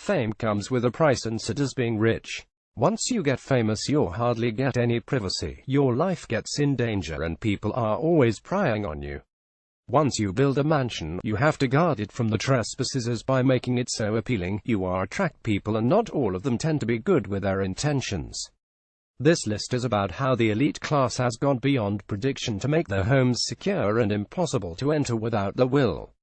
Fame comes with a price, and so does being rich. Once you get famous, you hardly get any privacy. Your life gets in danger and people are always prying on you. Once you build a mansion, you have to guard it from the trespassers by making it so appealing. You attract people, and not all of them tend to be good with their intentions. This list is about how the elite class has gone beyond prediction to make their homes secure and impossible to enter without their will.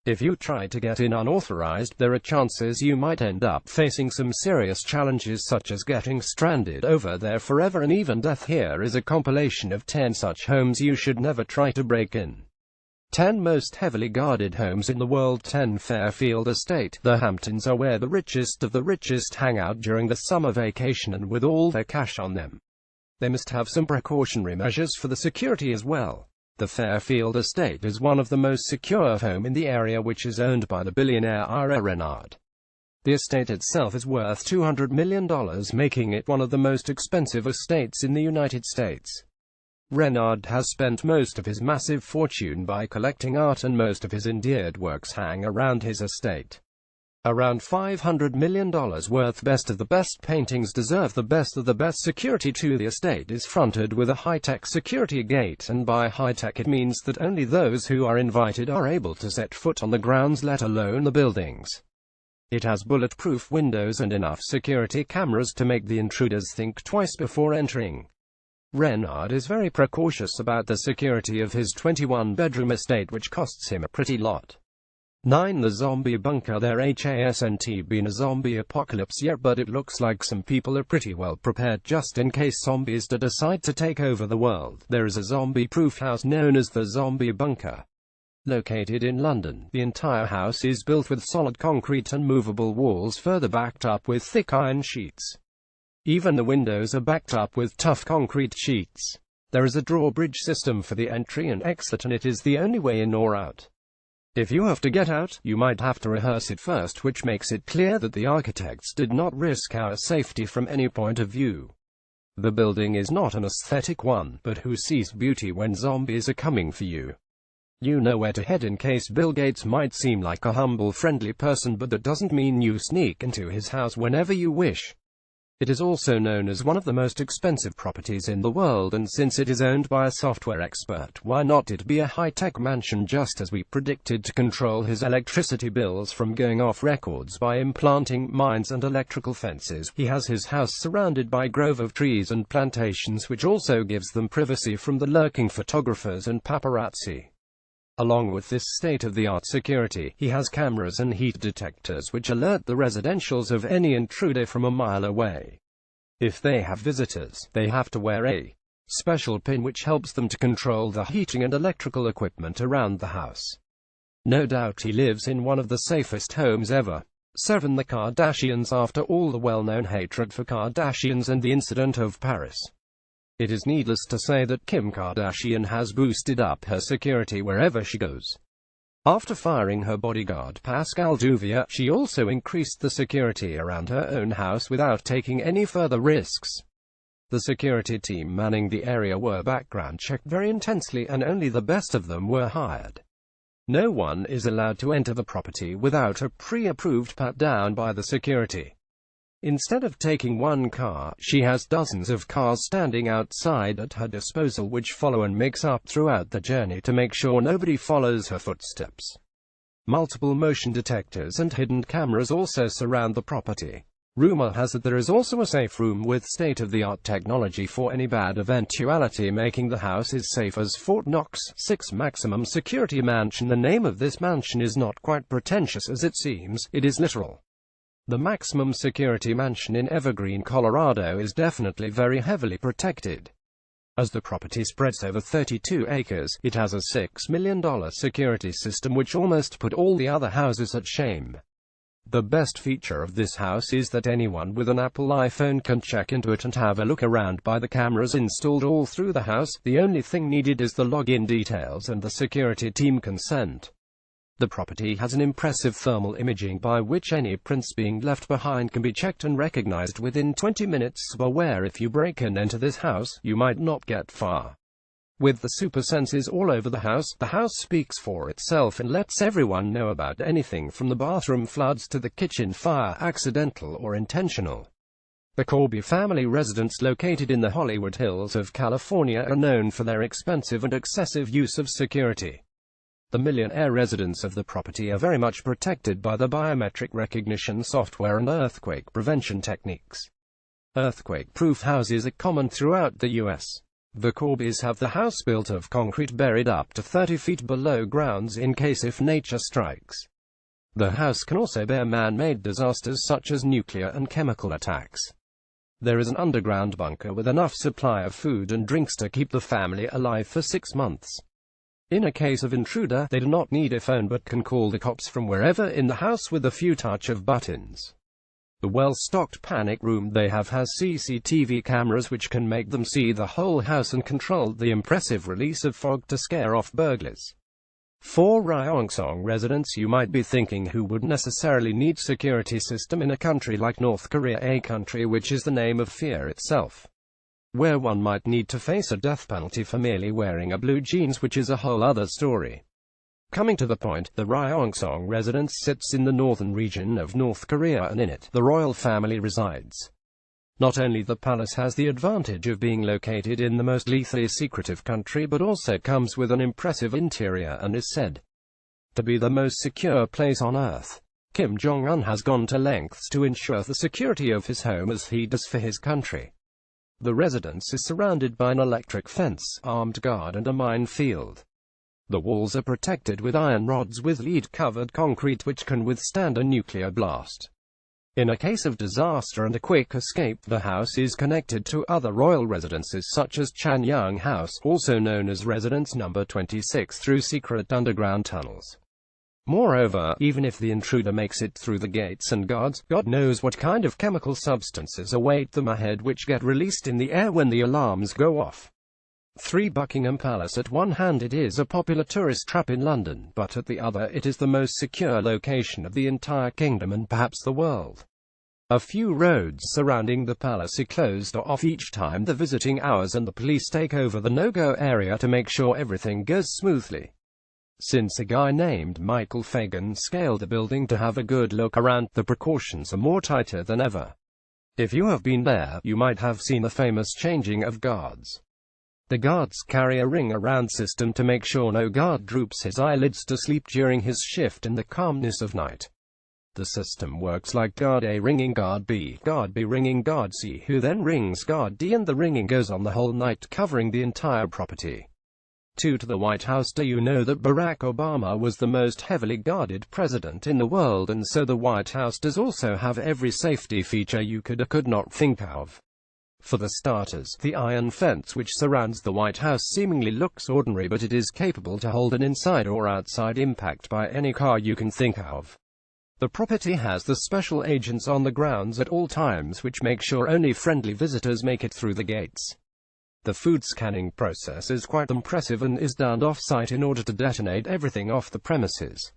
If you try to get in unauthorized, there are chances you might end up facing some serious challenges, such as getting stranded over there forever and even death. Here is a compilation of 10 such homes you should never try to break in. 10 most heavily guarded homes in the world. 10 Fairfield Estate. The Hamptons are where the richest of the richest hang out during the summer vacation, and with all their cash on them, they must have some precautionary measures for the security as well. The Fairfield Estate is one of the most secure homes in the area, which is owned by the billionaire Ira Renard. The estate itself is worth $200 million, making it one of the most expensive estates in the United States. Renard has spent most of his massive fortune by collecting art, and most of his endeared works hang around his estate. Around $500 million worth. Best of the best paintings deserve the best of the best security too. The estate is fronted with a high-tech security gate, and by high-tech it means that only those who are invited are able to set foot on the grounds, let alone the buildings. It has bulletproof windows and enough security cameras to make the intruders think twice before entering. Renard is very precautious about the security of his 21-bedroom estate, which costs him a pretty lot. 9. The Zombie Bunker. There hasn't been a zombie apocalypse yet, but it looks like some people are pretty well prepared just in case zombies do decide to take over the world. There is a zombie-proof house known as the Zombie Bunker. Located in London, the entire house is built with solid concrete and movable walls, further backed up with thick iron sheets. Even the windows are backed up with tough concrete sheets. There is a drawbridge system for the entry and exit, and it is the only way in or out. If you have to get out, you might have to rehearse it first, which makes it clear that the architects did not risk our safety from any point of view. The building is not an aesthetic one, but who sees beauty when zombies are coming for you? You know where to head. In case Bill Gates might seem like a humble, friendly person, but that doesn't mean you sneak into his house whenever you wish. It is also known as one of the most expensive properties in the world, and since it is owned by a software expert, why not it be a high-tech mansion, just as we predicted, to control his electricity bills from going off records by implanting mines and electrical fences. He has his house surrounded by a grove of trees and plantations, which also gives them privacy from the lurking photographers and paparazzi. Along with this state-of-the-art security, he has cameras and heat detectors which alert the residentials of any intruder from a mile away. If they have visitors, they have to wear a special pin which helps them to control the heating and electrical equipment around the house. No doubt he lives in one of the safest homes ever. 7. The Kardashians. After all the well-known hatred for Kardashians and the incident of Paris, it is needless to say that Kim Kardashian has boosted up her security wherever she goes. After firing her bodyguard Pascal Duvier, she also increased the security around her own house without taking any further risks. The security team manning the area were background checked very intensely, and only the best of them were hired. No one is allowed to enter the property without a pre-approved pat-down by the security. Instead of taking one car, she has dozens of cars standing outside at her disposal, which follow and mix up throughout the journey to make sure nobody follows her footsteps. Multiple motion detectors and hidden cameras also surround the property. Rumor has it there is also a safe room with state-of-the-art technology for any bad eventuality, making the house as safe as Fort Knox. 6. Maximum Security Mansion. The name of this mansion is not quite pretentious as it seems, it is literal. The Maximum Security Mansion in Evergreen, Colorado is definitely very heavily protected. As the property spreads over 32 acres, it has a $6 million security system which almost put all the other houses at shame. The best feature of this house is that anyone with an Apple iPhone can check into it and have a look around by the cameras installed all through the house. The only thing needed is the login details and the security team consent. The property has an impressive thermal imaging by which any prints being left behind can be checked and recognized within 20 minutes. Beware, if you break and enter this house, you might not get far. With the super senses all over the house speaks for itself and lets everyone know about anything from the bathroom floods to the kitchen fire, accidental or intentional. The Corby family residence located in the Hollywood Hills of California are known for their expensive and excessive use of security. The millionaire residents of the property are very much protected by the biometric recognition software and earthquake prevention techniques. Earthquake-proof houses are common throughout the U.S. The Corbys have the house built of concrete buried up to 30 feet below grounds in case if nature strikes. The house can also bear man-made disasters such as nuclear and chemical attacks. There is an underground bunker with enough supply of food and drinks to keep the family alive for 6 months. In a case of intruder, they do not need a phone but can call the cops from wherever in the house with a few touch of buttons. The well-stocked panic room they have has CCTV cameras which can make them see the whole house and control the impressive release of fog to scare off burglars. For Ryeongsong residents, you might be thinking, who would necessarily need security system in a country like North Korea, a country which is the name of fear itself, where one might need to face a death penalty for merely wearing a blue jeans, which is a whole other story. Coming to the point, the Ryeongsong residence sits in the northern region of North Korea and in it, the royal family resides. Not only the palace has the advantage of being located in the most lethally secretive country, but also comes with an impressive interior and is said to be the most secure place on earth. Kim Jong-un has gone to lengths to ensure the security of his home as he does for his country. The residence is surrounded by an electric fence, armed guard and a minefield. The walls are protected with iron rods with lead-covered concrete which can withstand a nuclear blast. In a case of disaster and a quick escape, the house is connected to other royal residences such as Chanyang House, also known as Residence No. 26, through secret underground tunnels. Moreover, even if the intruder makes it through the gates and guards, God knows what kind of chemical substances await them ahead which get released in the air when the alarms go off. 3. Buckingham Palace. At one hand it is a popular tourist trap in London, but at the other it is the most secure location of the entire kingdom and perhaps the world. A few roads surrounding the palace are closed off each time the visiting hours and the police take over the no-go area to make sure everything goes smoothly. Since a guy named Michael Fagan scaled the building to have a good look around, the precautions are more tighter than ever. If you have been there, you might have seen the famous changing of guards. The guards carry a ring-around system to make sure no guard droops his eyelids to sleep during his shift in the calmness of night. The system works like guard A ringing guard B ringing guard C, who then rings guard D, and the ringing goes on the whole night, covering the entire property. 2. To the White House. Do you know that Barack Obama was the most heavily guarded president in the world, and so the White House does also have every safety feature you could or could not think of. For the starters, the iron fence which surrounds the White House seemingly looks ordinary, but it is capable to hold an inside or outside impact by any car you can think of. The property has the special agents on the grounds at all times which make sure only friendly visitors make it through the gates. The food scanning process is quite impressive and is done off-site in order to detonate everything off the premises.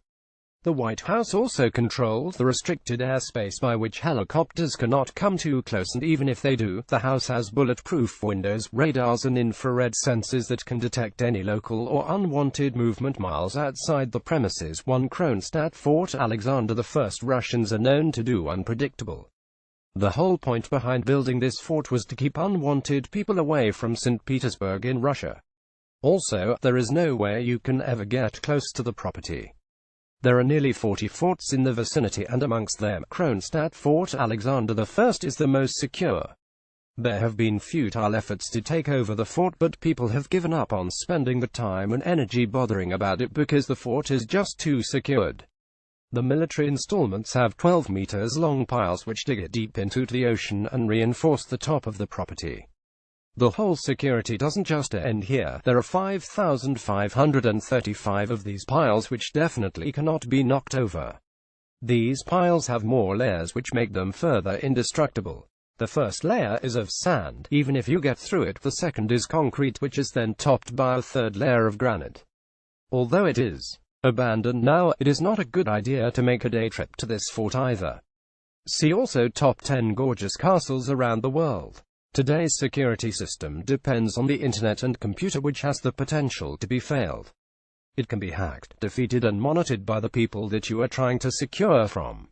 The White House also controls the restricted airspace by which helicopters cannot come too close, and even if they do, the house has bulletproof windows, radars and infrared sensors that can detect any local or unwanted movement miles outside the premises. 1. Kronstadt Fort. Alexander I Russians are known to do unpredictable. The whole point behind building this fort was to keep unwanted people away from St. Petersburg in Russia. Also, there is no way you can ever get close to the property. There are nearly 40 forts in the vicinity, and amongst them, Kronstadt Fort Alexander I is the most secure. There have been futile efforts to take over the fort, but people have given up on spending the time and energy bothering about it because the fort is just too secured. The military installments have 12 meters long piles which dig deep into the ocean and reinforce the top of the property. The whole security doesn't just end here. There are 5,535 of these piles which definitely cannot be knocked over. These piles have more layers which make them further indestructible. The first layer is of sand. Even if you get through it, the second is concrete, which is then topped by a third layer of granite. Although it is abandoned now, it is not a good idea to make a day trip to this fort either. See also Top 10 Gorgeous Castles Around the World. Today's security system depends on the internet and computer, which has the potential to be failed. It can be hacked, defeated and monitored by the people that you are trying to secure from.